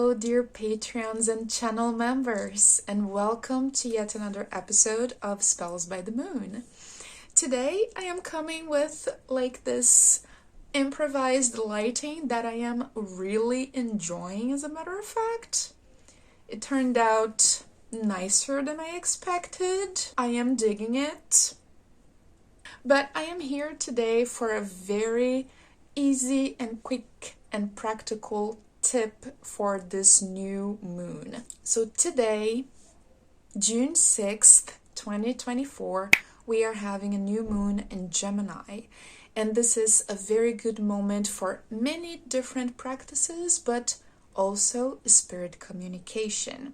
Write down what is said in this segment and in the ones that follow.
Hello, dear Patreons and channel members, and welcome to yet another episode of Spells by the Moon. Today, I am coming with this improvised lighting that I am really enjoying, as a matter of fact. It turned out nicer than I expected. I am digging it. But I am here today for a very easy and quick and practical tip for this new moon. So today, June 6th, 2024, we are having a new moon in Gemini. And this is a very good moment for many different practices, but also spirit communication.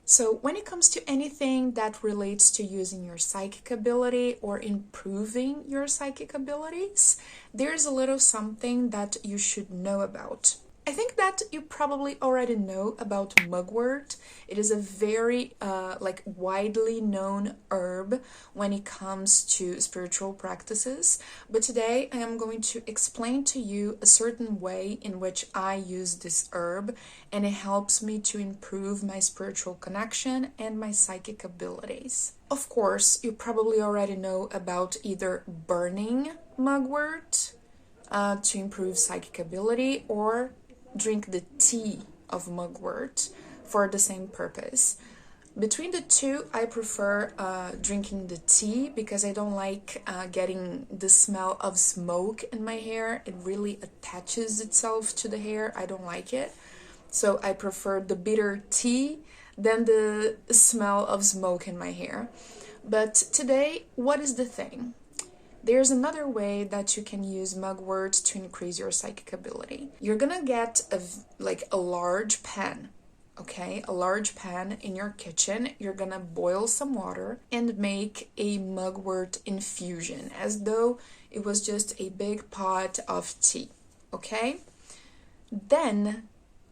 So when it comes to anything that relates to using your psychic ability or improving your psychic abilities, there's a little something that you should know about. I think that you probably already know about mugwort. It is a very widely known herb when it comes to spiritual practices. But today I am going to explain to you a certain way in which I use this herb, and it helps me to improve my spiritual connection and my psychic abilities. Of course, you probably already know about either burning mugwort to improve psychic ability, or drink the tea of mugwort for the same purpose. Between the two, I prefer drinking the tea because I don't like getting the smell of smoke in my hair. It really attaches itself to the hair. I don't like it. So I prefer the bitter tea than the smell of smoke in my hair. But today, what is the thing? There's another way that you can use mugwort to increase your psychic ability. You're gonna get a large pan, okay? A large pan in your kitchen. You're gonna boil some water and make a mugwort infusion as though it was just a big pot of tea, okay? Then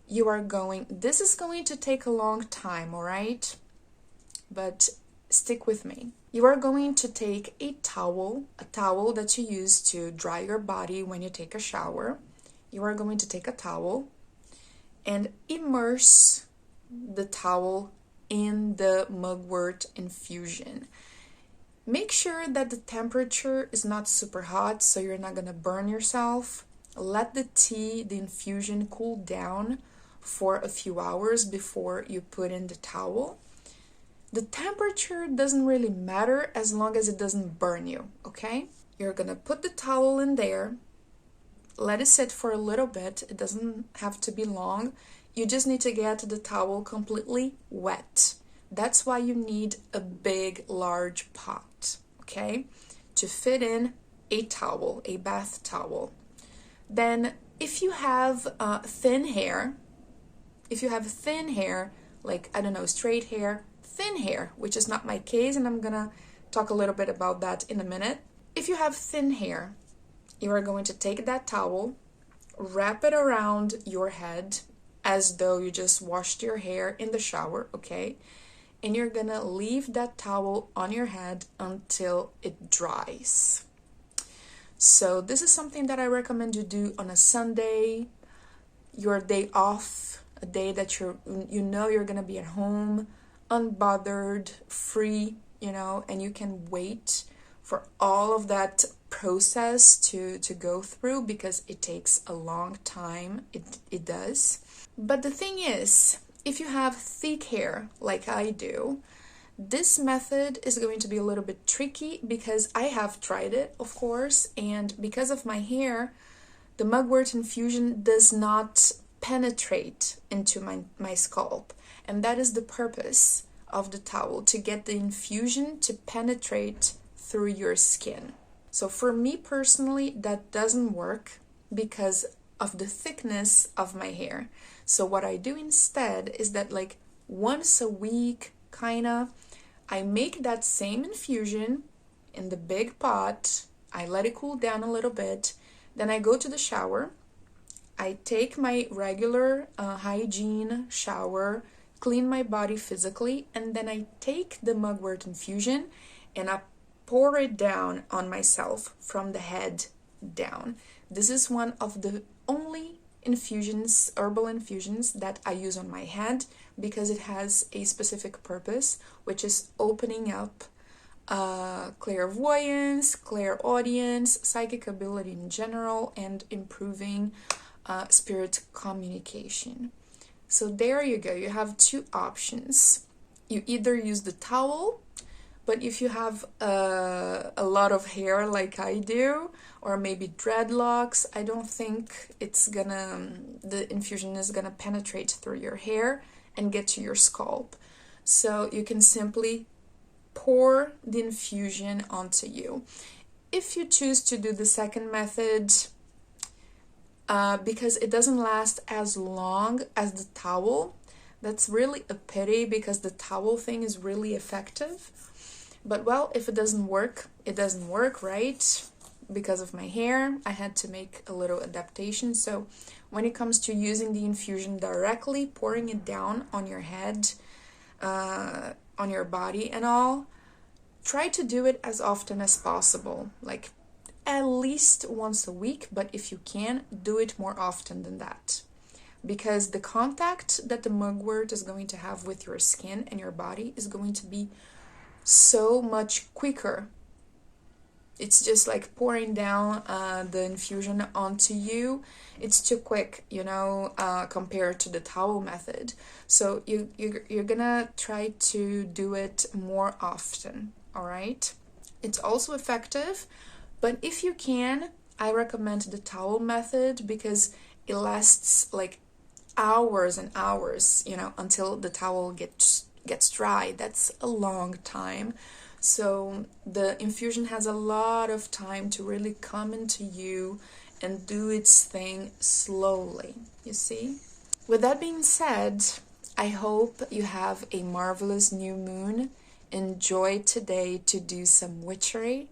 this is going to take a long time, all right? But stick with me. You are going to take a towel that you use to dry your body when you take a shower. You are going to take a towel and immerse the towel in the mugwort infusion. Make sure that the temperature is not super hot so you're not going to burn yourself. Let the infusion cool down for a few hours before you put in the towel. The temperature doesn't really matter as long as it doesn't burn you, okay? You're gonna put the towel in there, let it sit for a little bit. It doesn't have to be long. You just need to get the towel completely wet. That's why you need a big, large pot, okay? To fit in a towel, a bath towel. Then if you have thin hair, like, I don't know, straight hair, thin hair, which is not my case, and I'm gonna talk a little bit about that in a minute. If you have thin hair, you are going to take that towel, wrap it around your head as though you just washed your hair in the shower, okay? And you're gonna leave that towel on your head until it dries. So this is something that I recommend you do on a Sunday, your day off, a day that you're gonna be at home, unbothered, free, and you can wait for all of that process to go through because it takes a long time. It does. But the thing is, if you have thick hair like I do, this method is going to be a little bit tricky because I have tried it, of course, and because of my hair, the mugwort infusion does not penetrate into my scalp. And that is the purpose of the towel, to get the infusion to penetrate through your skin. So for me personally, that doesn't work because of the thickness of my hair. So what I do instead is that once a week, I make that same infusion in the big pot. I let it cool down a little bit. Then I go to the shower. I take my regular hygiene shower, clean my body physically, and then I take the mugwort infusion and I pour it down on myself from the head down. This is one of the only infusions, herbal infusions that I use on my head because it has a specific purpose, which is opening up clairvoyance, clairaudience, psychic ability in general, and improving spirit communication. So there you go. You have two options. You either use the towel, but if you have a lot of hair like I do, or maybe dreadlocks, I don't think the infusion is gonna penetrate through your hair and get to your scalp. So you can simply pour the infusion onto you. If you choose to do the second method, because it doesn't last as long as the towel, that's really a pity because the towel thing is really effective. But well, if it doesn't work, it doesn't work, right? Because of my hair, I had to make a little adaptation. So when it comes to using the infusion directly, pouring it down on your head, on your body and all, try to do it as often as possible, like at least once a week, but if you can, do it more often than that. Because the contact that the mugwort is going to have with your skin and your body is going to be so much quicker. It's just like pouring down the infusion onto you. It's too quick, compared to the towel method. So you're gonna try to do it more often, all right? It's also effective, but if you can, I recommend the towel method because it lasts like hours and hours, until the towel gets dry. That's a long time. So the infusion has a lot of time to really come into you and do its thing slowly, you see? With that being said, I hope you have a marvelous new moon. Enjoy today to do some witchery,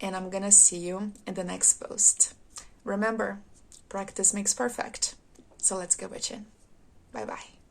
and I'm gonna see you in the next post. Remember, practice makes perfect. So let's go witching. Bye bye.